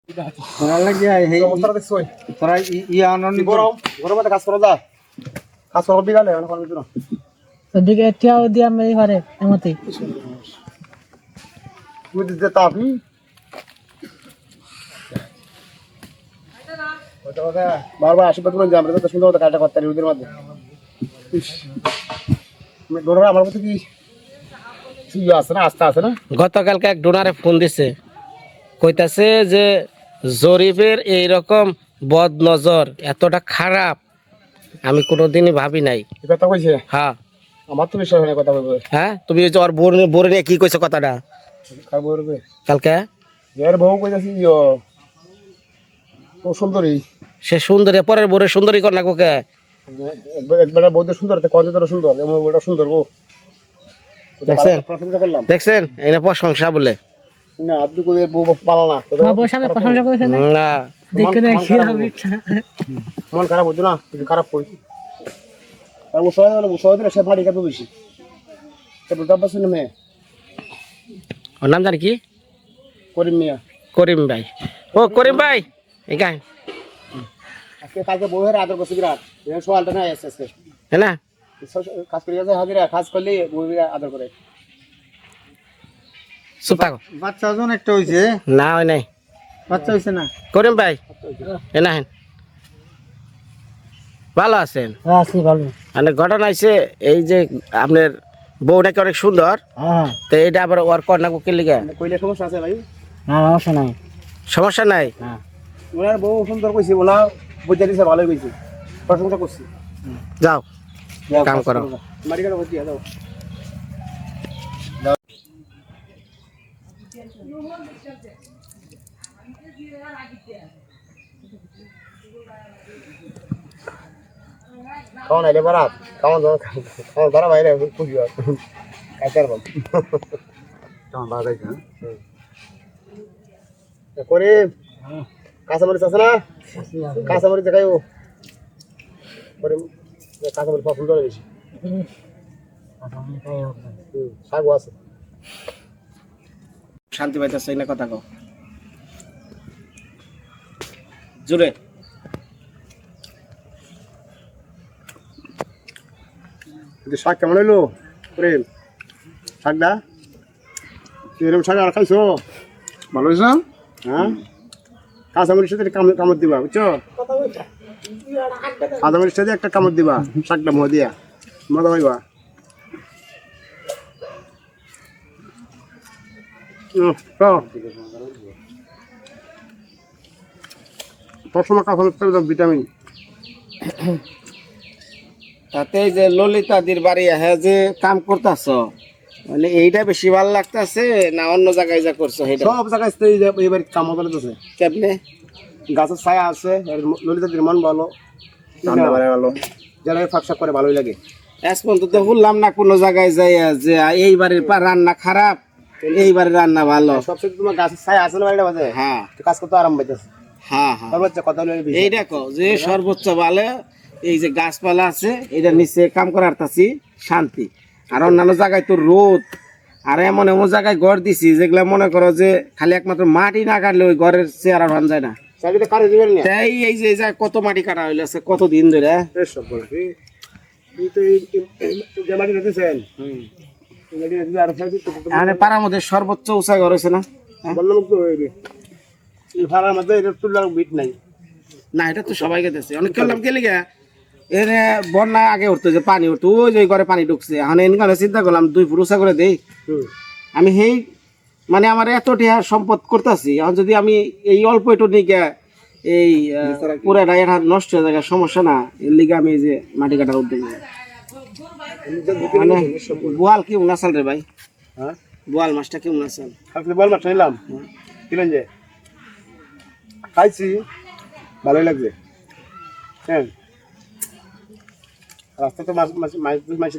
তোরা লাগিয়া এই অবস্থা দেখছই তোরা ইয়া আনন্দ গরম গরমে কাজ করা যায় কাজ করা বিকালে এখন কোন দিন ওদিকে এটিয়াও দিয়া মেরি ঘরে এমতি তুই দিতে তাপি বারবার আশীর্বাদ করে যে আমরা তো সুন্দর মতো কাজটা করতে পারি ওদের মধ্যে ডোনার আমার মতো কি আছে না আস্থা আছে না গতকালকে এক ডোনারে ফোন দিছে কইতাছে যে জরিফের এইরকম বদ নজর এতটা খারাপ আমি কোনোদিনই ভাবি নাই এই কথা কইছে হ্যাঁ আমার তো বিশ্বাস হয় না কথা বলবে হ্যাঁ তুমি ওই যে ওর বোর নিয়ে কি কইছো কথাটা কার বলবে কালকে এর বউ কইতাছি ও সুন্দরী সে সুন্দরী পরের বোরে সুন্দরী কর না কোকে একবার বউতে সুন্দর কত তোর সুন্দর এমন বউটা সুন্দর গো দেখছেন প্রশংসা করলাম দেখছেন এনে প্রশংসা বলে না আপনি কই বউ পালা না বাবুর সামনে প্রশংসা করেছে না না দেখে না কি মন খারাপ হতো না কিন্তু খারাপ করেছি আর ও সবাই দিলে সে মাটি কাটবে বেশি সে প্রতাপ পাচ্ছে না মেয়ে ওর নাম জানি কি করিম মিয়া করিম ভাই ও করিম ভাই এই গাই আজকে কালকে বউয়ের আদর করছে বিরাট সোয়ালটা নাই আসছে আজকে হ্যাঁ না কাজ করে যাচ্ছে হাজিরা কাজ করলে বউয়ের আদর করে চুপ থাকো বাচ্চা ওজন একটা হইছে না হয় নাই বাচ্চা হইছে না করিম ভাই এ না হেন ভালো আছেন আছি ভালো মানে ঘটনা হয়েছে এই যে আপনার বউ নাকি অনেক সুন্দর হ্যাঁ তো এইটা আবার ওর কন্যা কুকির লিগে কইলে সমস্যা আছে ভাই না সমস্যা নাই সমস্যা নাই ওনার বউ সুন্দর কইছি ওনা বুঝে দিছে ভালোই কইছি প্রশংসা করছি যাও কাম করো মারি কাটা বসি যাও খাওয়া নাইলে বারাত খাওয়া ধরা বাইরে খুশি হয় খাইতে পারবো তোমার বাজাই না করে কাঁচামরিচ আছে না কাঁচামরিচ দেখাই ও করে কাঁচামরিচ পছন্দ করে বেশি শাকও আছে শান্তি পাইতেছে না কথা কও জোরে কিন্তু শাক কেমন হইলো করে শাকটা এরকম শাক আর খাইছো ভালো হইছে না হ্যাঁ কাঁচামরিচ সাথে কামড় দিবা বুঝছো কাঁচামরিচ সাথে একটা কামড় দিবা শাকটা মুহ দিয়া মজা হইবা সবসময় কাঁচামরিচ ভিটামিন তাতে যে ললিতাদির বাড়ি হ্যাঁ যে কাম করতেছ মানে এইটা বেশি ভালো লাগতেছে না অন্য জায়গায় যা করছো সেটা সব জায়গায় এবার কাম করতেছে কেমনে গাছের ছায়া আছে ললিতাদের মন ভালো ভালো যারা ফাঁকশা করে ভালোই লাগে আজ পর্যন্ত তো বললাম না কোনো জায়গায় যাই যে এই বাড়ির রান্না খারাপ এই বাড়ির রান্না ভালো সবচেয়ে তোমার গাছের ছায়া আছে না বাড়িটা বাজে হ্যাঁ কাজ করতে আরাম পাইতেছে হ্যাঁ হ্যাঁ সর্বোচ্চ কথা হলো এই দেখো যে সর্বোচ্চ ভালো এই যে গাছপালা আছে এটা নিচে কাম করার তাছি শান্তি আর অন্যান্য জায়গায় তো রোদ আর এমন এমন জায়গায় ঘর দিছি যেগুলা মনে করো যে খালি একমাত্র মাটি না কাটলে ওই ঘরের চেয়ার আর ভান যায় না চাকরিতে কারে দিবেন না তাই এই যে কত মাটি কাটা হইলেছে কত দিন ধরে সব বলে এই তো যে মাটি দিতেছেন এই মাটি দিতে আর ফেলে দিতে মানে পাড়ার মধ্যে সর্বোচ্চ উঁচা ঘর হয়েছে না বললাম তো এই ভাড়ার মধ্যে এটা তুলার বিট নাই না এটা তো সবাইকে দিচ্ছে অনেক করলাম কে লিগা এর বন্যা আগে উঠতো যে পানি উঠতো ওই যে ঘরে পানি ঢুকছে এখন এনকালে চিন্তা করলাম 2 ফুট উঁচা করে দেই আমি সেই মানে আমার এত টিহা সম্পদ করতেছি এখন যদি আমি এই অল্প একটু নিকে এই পুরাটা এটা নষ্ট হয়ে যায় সমস্যা না এর লিগে আমি এই যে মাটি কাটার উদ্যোগ নিই। মানে বোয়াল কি উনাসাল রে ভাই হ্যাঁ বোয়াল মাছটা কি উনাসাল আপনি বল মাছ নিলাম কিলেন যে খাইছি ভালোই লাগছে হ্যাঁ রাস্তা তো মাছ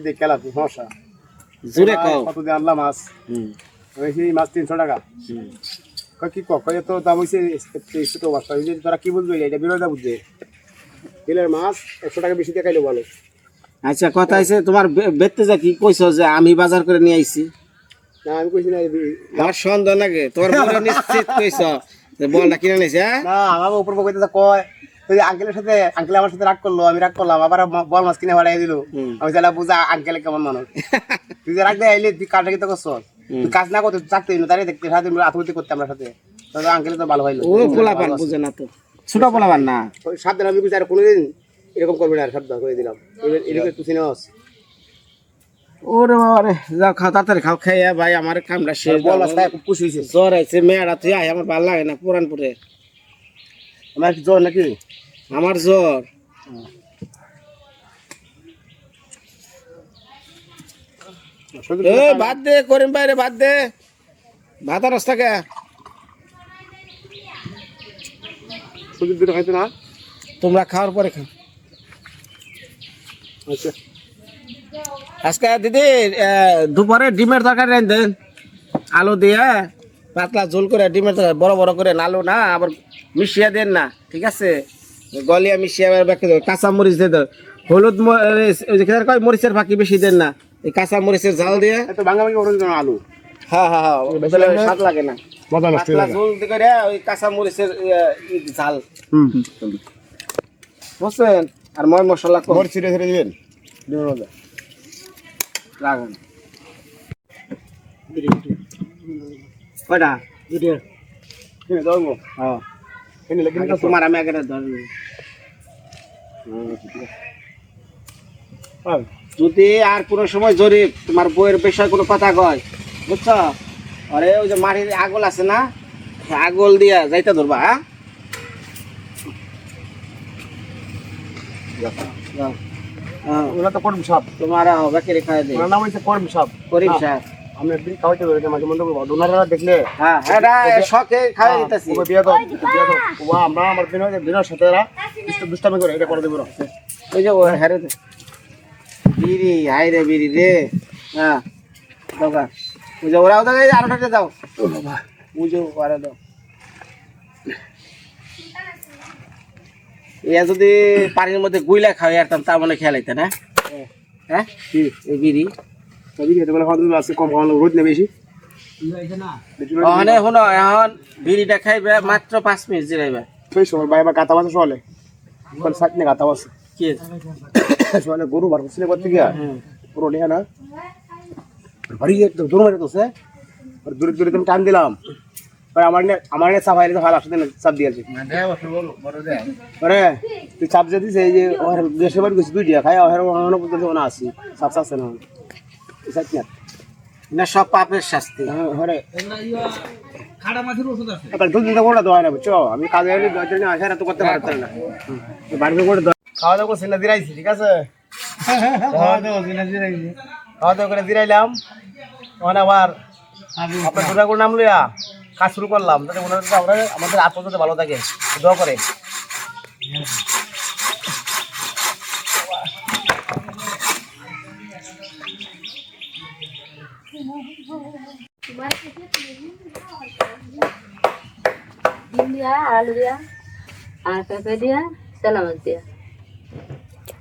দিয়ে খেলা সমস্যা জোরে কও কত দিয়ে আনলাম মাছ সেই মাছ 300 টাকা কি কয় তো দাম হয়েছে ছোট মাছটা তোরা কি বুঝবে এটা বিরোধা বুঝবে বিলের মাছ 100 টাকা বেশি দিয়ে খাইলে ভালো আচ্ছা কথা হইছে তোমার বেতে যা কি কইছো যে আমি বাজার করে নিয়ে আইছি না আমি কইছি না আমার সন্দেহ লাগে তোমার পুরো নিশ্চিত কইছো বলটা কিনে নিছে না আমার উপর বকইতে কয় ওই আঙ্কেলের সাথে আঙ্কেল আমার সাথে রাগ করলো আমি রাগ করলাম আবার বল মাছ কিনে বাড়াই দিল আমি তাহলে বুঝা আঙ্কেল কেমন মানুষ তুই যে রাগ দেয় আইলে তুই কাজটা কিন্তু করছ তুই কাজ না করতে চাকতে তাই দেখতে সাথে আত্মহত্যা করতে আমরা সাথে তাহলে আঙ্কেল তো ভালো হইলো ও পোলাপান বুঝে না তো ছোট পোলাপান না সাবধান আমি বুঝি আর কোনোদিন এরকম করবি না আর সাবধান করে দিলাম এরকম তুই চিনস ওরে বাবা রে যাও খাও তাড়াতাড়ি খাও খাইয়া ভাই আমার কামটা শেষ বল মাছ খায় খুব খুশি হয়েছে জ্বর আছে মেয়েরা তুই আয় আমার ভালো লাগে না পুরানপুরে আমার কি জ্বর নাকি আমার জ্বর এ বাদ দে করিম বাইরে বাদ দে ভাতা রাস্তা কে সুযোগ দিতে খাইতো না তোমরা খাওয়ার পরে খাও আচ্ছা আজকে দিদি দুপুরে ডিমের তরকারি রান দেন আলু দিয়ে পাতলা ঝোল করে ডিমের তরকারি বড় বড় করে আলু না আবার মিশিয়ে দেন না ঠিক আছে গলিয়া মিশিয়ে আবার ব্যাকে দেন কাঁচা মরিচ দিয়ে দেন হলুদ ওই যে কয় মরিচের ফাঁকি বেশি দেন না এই কাঁচা মরিচের ঝাল দিয়ে এত ভাঙা ভাঙি ওরকম দিত না আলু হ্যাঁ হ্যাঁ হ্যাঁ তাহলে স্বাদ লাগে না মজা নষ্ট পাতলা ঝোল দিয়ে করে ওই কাঁচা মরিচের ঝাল বুঝছেন আর ময় মশলা কম মরিচ ছিঁড়ে ছিঁড়ে দিবেন দিবেন মজা লাগান কয়টা কিনে দাও হ্যাঁ কিনে লেগে আগে তোমার আমি আগে ধরি যদি আর কোনো সময় জরিপ তোমার বইয়ের বিষয় কোনো কথা কয় বুঝছ আরে ওই যে মাটির আগল আছে না আগল দিয়া যাইতে ধরবা হ্যাঁ ওরা তো করিম সাপ তোমার বেকারি খাই দে ওনার নাম হচ্ছে করিম সাপ করিম সাহেব আমি একদিন খাওয়াইতে পারি মাঝে মধ্যে ডোনাররা দেখলে হ্যাঁ এটা শখে খাই দিতেছি ওকে বিয়ে দাও ওয়া আমরা আমার দিনের সাথে এরা দুষ্টামি করে এটা করে দেবো না ওই যে হ্যারে বিড়ি হাই রে বিড়ি রে হ্যাঁ দাও ওই যে ওরাও দাও আরোটাতে দাও ওই যে ওরা দাও ইয়া যদি পানির মধ্যে গুইলা খাওয়াই আর তার মানে খেয়াল হইতে না হ্যাঁ এই বিড়ি তবে কি এটা বলে খাওয়া আছে কম খাওয়ানো রোদ নেই বেশি ওখানে শুনো এখন বিড়িটা খাইবে মাত্র 5 মিনিট জিরাইবে সেই সময় বাইবা গাতা মাছ চলে কোন সাইড গাতা আছে কি চলে গরু বার করছিলে করতে গিয়া পুরো নিয়ে না বাড়ি একটু দূর মারে তো সে দূরে দূরে তুমি টান দিলাম আমার নে সাফাই তো ভালো আসতে চাপ দিয়েছে আরে তুই চাপ যে দিছে এই যে ওর দেশে বাড়ি গেছি 2 দিয়া খাই ওর অন্য পর্যন্ত না আসি চাপ চাচ্ছে না সাইড না না সব পাপের শাস্তি হরে খাড়া মাছের ওষুধ আছে আবার দুধ দিতে কোটা দোয়া না বুঝছো আমি কাজে এলে দোয়া জন্য আসার তো করতে পারতাম না বাড়িতে করে খাওয়া দাওয়া করে সিনা দিরাইছি ঠিক আছে খাওয়া দাওয়া করে দিরাইলাম ওখানে আবার আপনার দুটা করে নাম লইয়া কাজ শুরু করলাম যাতে আমরা আমাদের আত্ম যাতে ভালো থাকে দোয়া করে ডিম দিয়া আলু দিয়া আর পেঁপে দিয়া তেলা মাছ দিয়া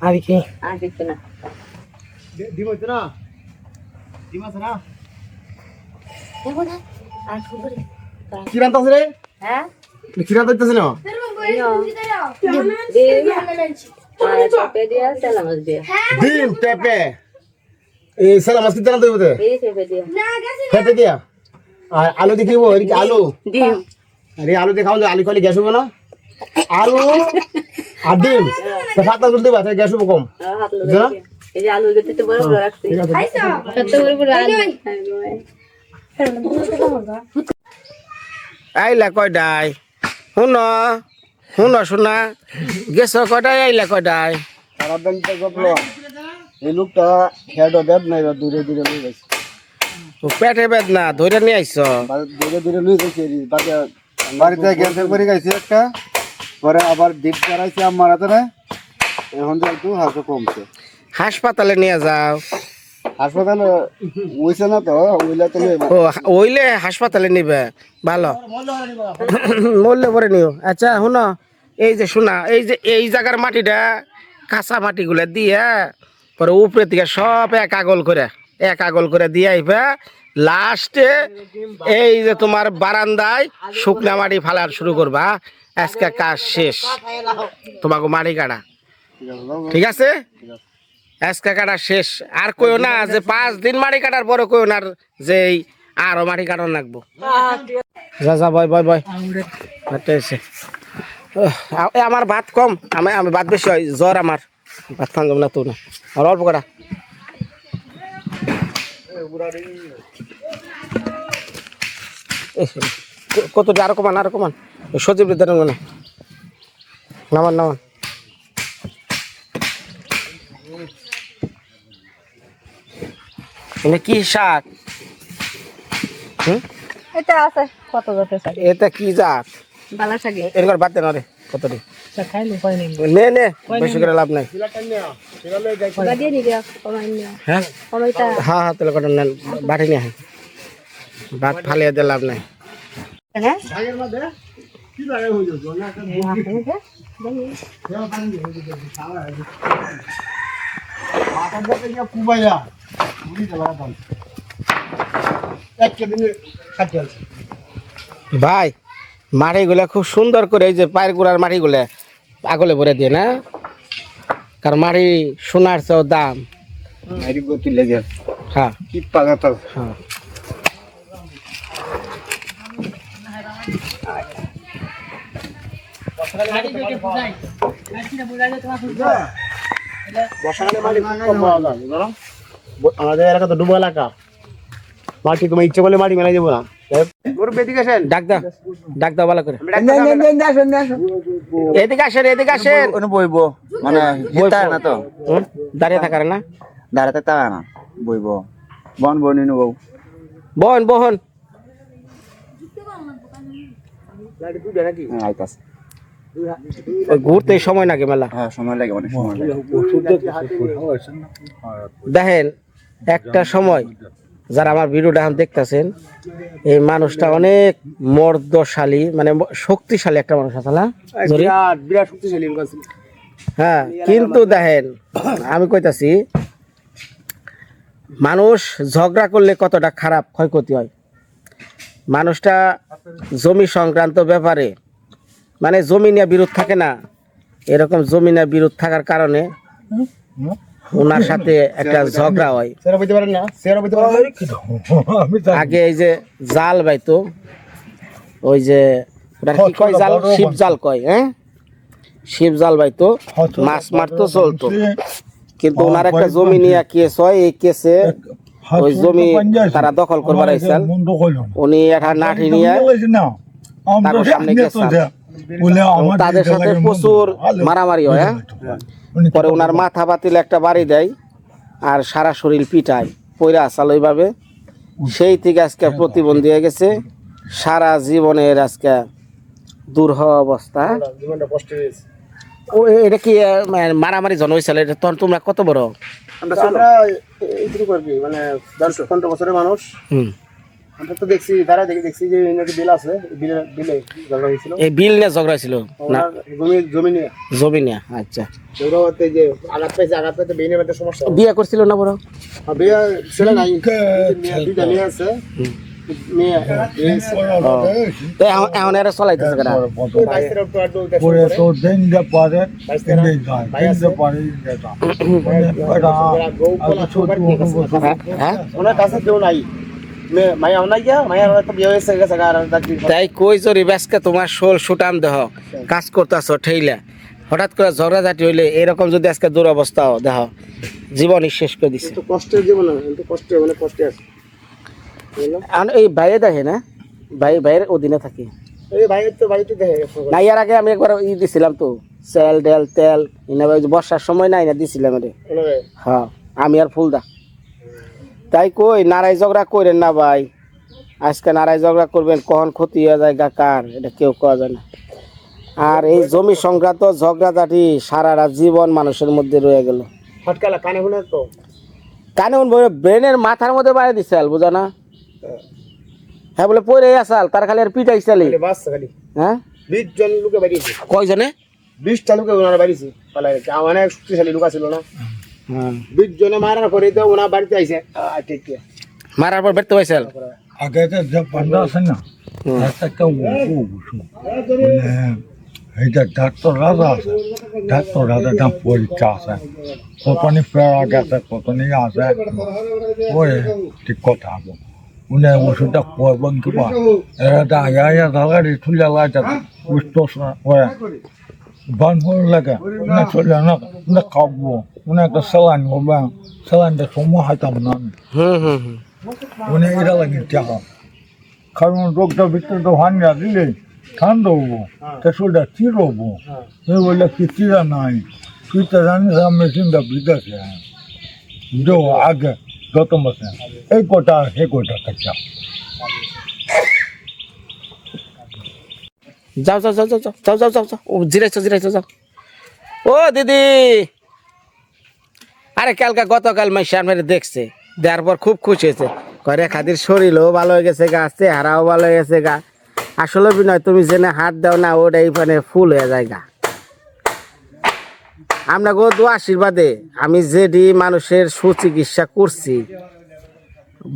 আর কি আর কিছু না ডিম হইতো না ডিম আছে না দেখো না আর কি করে কি রান্তা আছে রে হ্যাঁ কি রান্তা হইতেছে না ডিম আর পেঁপে দিয়া তেলা মাছ দিয়া ডিম পেঁপে এই সালা মাছ কিতে রান্তা হইতে এই পেঁপে দিয়া পেঁপে দিয়া আর আলু দেখিব এদিকে আলু ডিম আরে আলু দেখাও আলু খালি গ্যাস হবে না আলু আর ডিম সাতটা তুলতে পারছে গ্যাস হবে কম হাত লাগে এই যে আলু গেতে বড় বড় রাখছি কত বড় বড় আলু আইলা কয়টাই শুনো শোনা গেছ কয়টাই আইলা কয়টাই সারাদিন তো গপলো এই লোকটা খেয়াটো দেব নাই দূরে দূরে লই গেছে পেটে বেদনা ধরে নিয়ে আইস দূরে দূরে লই গেছে বাড়িতে গ্যাস করে গেছে একটা পরে আবার ডিপ করাইছে আমার হাতে না এখন তো একটু হালকা কমছে হাসপাতালে নিয়ে যাও হাসপাতালে ওইছে না তো ওইলা তো ও ওইলে হাসপাতালে নিবে ভালো মরলে পরে নিও আচ্ছা শুনো এই যে শোনা এই জায়গার মাটিটা কাঁচা মাটিগুলা দিয়ে পরে উপরে থেকে সব এক আগল করে দিয়ে আইবা লাস্টে এই যে তোমার বারান্দায় শুকনা মাটি ফালার শুরু করবা। আজকে কাজ শেষ, তোমাকে মাটি কাটা, ঠিক আছে? আজকে কাটা শেষ। আর কইও না যে 5 দিন মাটি কাটার পরে কইও না যে আরো মাটি কাটানো লাগবো। যা যা বয় বয় বয়। আমার ভাত কম, আমি ভাত বেশি হয়, জ্বর আমার, ভাত খান যাবো না তো না, আর অল্প কটা। কত আরো কমান, আরো কমান, সজীব না, নামান নামান। কি শাক? এটা আছে কত জাতের শাক, এটা কি জাত? বালা শাক। এরকম বাদ দেন রে, কতটি খাইলে পাই নাই। নে নে, বেশি করে লাভ নাই। বাদিয়ে নি দিয়া কমাই নিয়া হ্যাঁ কমাইতা। হ্যাঁ হ্যাঁ, তাহলে কটা নেন, বাটি নিয়ে ভাত ফালিয়ে দিয়ে লাভ নাই। হ্যাঁ ভাই মাটিগুলা খুব সুন্দর করে, এই যে পায়ের গোড়ার মাটিগুলা আগলে ভরে দিয়ে না, কারণ মাটি সোনার চেয়েও দাম। হ্যাঁ কি পাগা তো হ্যাঁ, বর্ষাকালে মাটি খুব কম পাওয়া যায়, বুঝলো? আমাদের এলাকা তো ডুবো এলাকা, মাটি তোমার ইচ্ছে করলে মাটি মেলাই যাবো না। ডাক দাও, ডাক দাও ভালো করে। এদিকে আসেন, এদিকে আসেন। বইবো মানে হিতায় না তো, দাঁড়িয়ে থাকার না, দাঁড়াতে তা না বইবো, বন বনি নেবো। বহন বহন। আইতাছে, ওই ঘুরতে সময় লাগে মেলা। হ্যাঁ সময় লাগে, অনেক সময় লাগে। দেখেন একটা সময় যারা আমার ভিডিওটা এখন দেখতেছেন, এই মানুষটা অনেক মর্দশালী, মানে শক্তিশালী একটা মানুষ আছে না? বিরাট বিরাট শক্তিশালী লোক আছে। হ্যাঁ, কিন্তু দেখেন আমি কইতাছি, মানুষ ঝগড়া করলে কতটা খারাপ ক্ষয়ক্ষতি হয়। মানুষটা জমি সংক্রান্ত ব্যাপারে, মানে জমি নিয়ে বিরোধ থাকে না, এরকম জমি নিয়ে বিরোধ থাকার কারণে ওনার সাথে একটা ঝগড়া হয়। সেরা বইতে পারেন না, সেরা বইতে পারেন না। আগে এই যে জাল বাইতো, ওই যে ওটা কি কয় জাল, শিব জাল কয়, হ্যাঁ শিব জাল বাইতো, মাছ মারতো চলতো। কিন্তু ওনার একটা জমি নিয়ে কেস হয়, এই কেসে ওই জমি তারা দখল করবার আইছেন, উনি একটা লাঠি নিয়ে তার সামনে গেছেন, তাদের সাথে প্রচুর মারামারি হয়। হ্যাঁ, পরে ওনার মাথা পাতিলে একটা বাড়ি দেয় আর সারা শরীর পিটায়, পয়রা আসাল ওইভাবে। সেই থেকে আজকে প্রতিবন্ধী হয়ে গেছে, সারা জীবনের আজকে দুর্হ অবস্থা। জীবনটা কষ্ট হয়েছে। ও এটা কি মারামারি জন হয়েছিল? এটা তখন তোমরা কত বড়? আমরা এইটুকু করবি, মানে 10-15 বছরের মানুষ। আমরা তো দেখছি, তারা দেখছি যে নাকি বিল আছে, বিলে ঝগড়া হয়েছিল। এই বিল নিয়ে ঝগড়া ছিল না, জমি নিয়ে। জমি নিয়ে। আচ্ছা, ঝগড়া হতে যে আঘাত পাইতে বিনের মধ্যে সমস্যা। বিয়ে করছিল না বড়? বিয়ে ছেলে নাই, দুইটা মেয়ে আছে। মেয়ে এখন এরা চলাইতেছে কেনা? হ্যাঁ, ওনার কাছে কেউ নাই, মায়া নাই গিয়া, মায়ার তো বিয়ে হয়েছে গেছে। তাই কই জরি ব্যাসকে তোমার শোল সুটাম দেহ কাজ করতেছ ঠেইলা, হঠাৎ করে ঝগড়াঝাটি হইলে এরকম যদি আজকে দুরবস্থাও দেহ, জীবনই শেষ করে দিছে। কষ্টের জীবন, কষ্ট মানে কষ্টে আছে। এই বাইরে দেখে না, বাইরের অধীনে থাকি এই ভাই তো বাড়িতে দেখে না। এর আগে আমি একবার দিছিলাম তো, চাল ডাল তেল, বর্ষার সময় নাই না দিছিলাম রে। হ্যাঁ, আমি আর ফুলদা। তাই কই নারাই ঝগড়া করেন না ভাই, আজকে নারাই ঝগড়া করবেন, কখন ক্ষতি হয়ে যায় কার এটা কেউ কওয়া যায় না। আর এই জমি সংক্রান্ত ঝগড়াঝাটি সারাটা জীবন মানুষের মধ্যে রয়ে গেল। ফটকালা কানে শুনে তো, কানে ব্রেনের মাথার মধ্যে বাইরে দিছাল, বুঝা না? হ্যাঁ বলে পরে আসাল, তার খালি আর পিটাই চালি। খালি হ্যাঁ, 20 জন লোকে বাড়িয়েছে। কয়জনে? 20টা লোকে ওনারা বাড়িয়েছে, পালাই অনেক শক্তিশালী লোক ছিল না। হ্যাঁ, 20 জনে মারার পরে তো ওনার বাড়িতে আইছে। ঠিক মারার পর বেরতে হয়েছিল আগে যে পান্ডা আছে না একটা এইটা ডাক্তার রাজা আছে ডাক্তার রাজাটা পরীক্ষা আছে কতনি ফেরা গেছে কতনি আছে ওই ঠিক কথা হবো উনি ওষুধটা পড়বেন কিবা এটা আয়া দাগাড়ি তুলে লাইটা বুঝতো ওই বান হয়ে লাগে উনি চলে না উনি খাবো উনি একটা স্যালাইন করবেন স্যালাইনটা সময় হাইতাম না উনি এটা লাগে চাহা কারণ রোগটা ভিতরে তো হানিয়া দিলে ঠান্ডা হবো তা শরীরটা চির হবো এই বললে কি চিরা নাই চিরটা জানিস মেশিনটা বিদেশে দো আগে যত মাসে এই কোটা হে কোটা কাঁচা যাও যাও যাও যাও যাও যাও যাও যাও ও জিরাইছো যাও ও দিদি আরে কালকে গতকাল মাইশান মেরে দেখছে দেওয়ার পর খুব খুশি হয়েছে করে খাদির শরীরও ভালো হয়ে গেছে গা চেহারাও ভালো হয়ে গেছে গা আসলে বিনয় তুমি জেনে হাত দাও না ওটাই মানে ফুল হয়ে যায় গা আমরা গো দু আশীর্বাদে আমি যেটি মানুষের সুচিকিৎসা করছি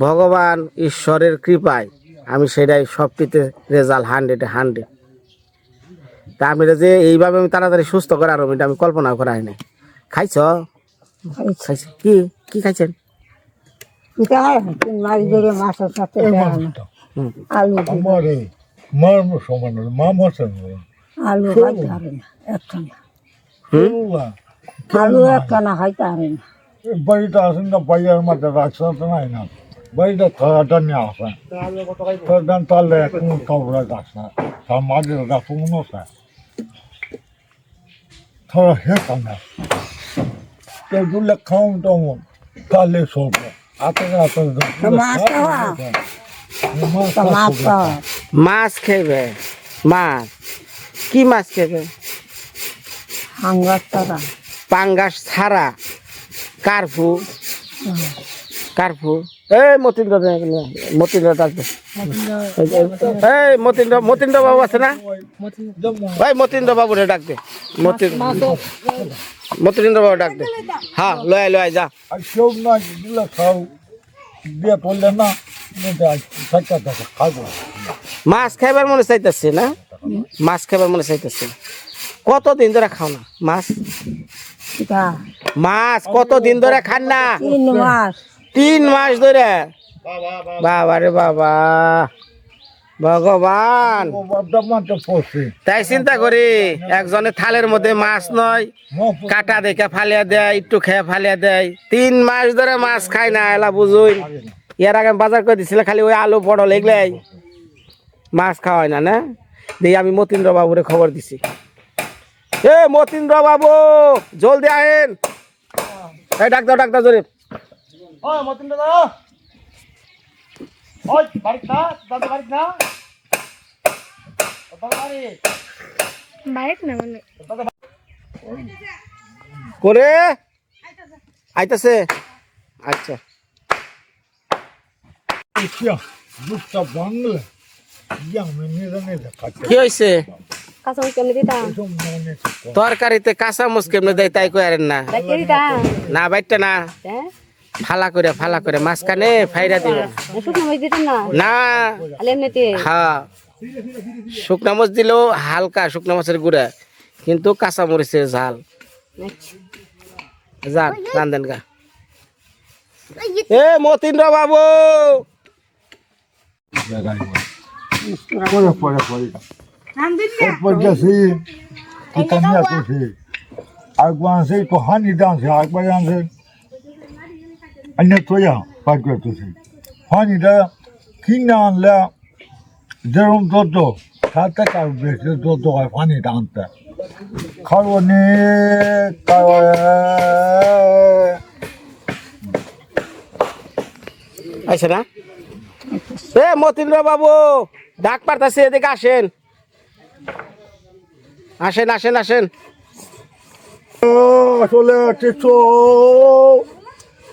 ভগবান ঈশ্বরের কৃপায় আমি সেটাই সবটিতে রেজাল্ট 100 তা আমি যে এইভাবে আমি তাড়াতাড়ি সুস্থ করার এটা আমি কল্পনা করা হয়নি খাইছ খাইছ কি কি খাইছেন মাছ ধরে মাছের সাথে আলু আমার মার সমান মা মাসের আলু খাইতে পারে না একখানা আলু একখানা খাইতে পারে না বাড়িটা আসেন না বাইরের মাঝে রাখছে তো নাই না বাড়িটা থাকাটা নিয়ে আসে তাহলে কোনো কাউরা গাছ না তার মাঝে গাছ মনে আছে থোড়া হে কানা কেউ দুলে খাওন তেমন তাহলে চলবে মাছ খেবে মাছ কি মাছ খেবে পাঙ্গাস ছাড়া কার্ফু কার্ফু এই মতিন্দ্র ডাকবে এই মতিন্দ্র বাবু আছে না ভাই মতিন্দ্র বাবুরে ডাকবে মতিন্দ্র বাবু ডাকবে হ্যাঁ লয় যা আর কেউ না দিলে খাও দিয়ে পড়লে না খাবো মাছ খাইবার মনে চাইতেছে না মাছ খাইবার মনে চাইতেছে কতদিন ধরে খাও না মাছ মাছ কতদিন ধরে খান না 3 মাস ধরে বাবা রে বাবা ভগবান তাই চিন্তা করি একজনে থালের মধ্যে মাছ নয় কাটা দেখে ফালিয়া দেয় একটু খেয়ে ফালিয়া দেয় 3 মাস ধরে মাছ খায় না এলা বুঝুই এর আগে বাজার করে দিছিল খালি ওই আলু পটল এগুলাই মাছ খাওয়ায় না না দিয়ে আমি মতিন্দ্র বাবুরে খবর দিছি এ মতিন্দ্র বাবু জলদি আহেন এই ডাক দাও জোরে মতিন্দ্র দাদা ওই বাড়ি না দাদা বাড়ি না করে আইতাছে আচ্ছা কি হয়েছে তরকারিতে কাঁচা মুচ কেমনে দেয় তাই কয়ারেন না না বাইরটা না ফালা করে মাঝখানে ফাইরা দিবেন না হ্যাঁ শুকনা মরিচ দিলেও হালকা শুকনা মাছের গুঁড়া কিন্তু কাঁচা মরিচের ঝাল যান রান্ধেন গা এ মতিন্দ্র বাবু একবার আছে তো হানি ডান্সে একবার আনছে হানিটা কিনে আনলে যেরকম যত তার থেকে আর বেশি যত হয় পানিটা আনতে খাওয়ানি আচ্ছা না এ মতিন্দ্র বাবু ডাক পারতাছে এদিকে আসেন আসেন আসলে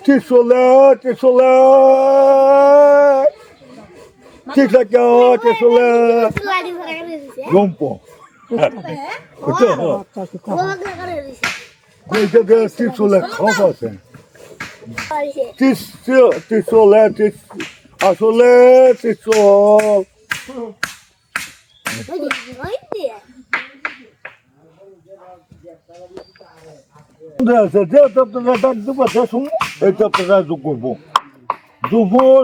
Tisola, Rompo. Tisola, আসলে চল দুপুর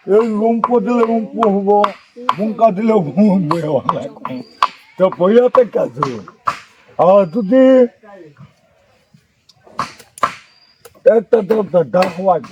এই রুম্প দিলে রুম্প হবো মুঙ্কা দিলে তো পইয়াতে কাছে আর যদি একটা ডাক হওয়াইব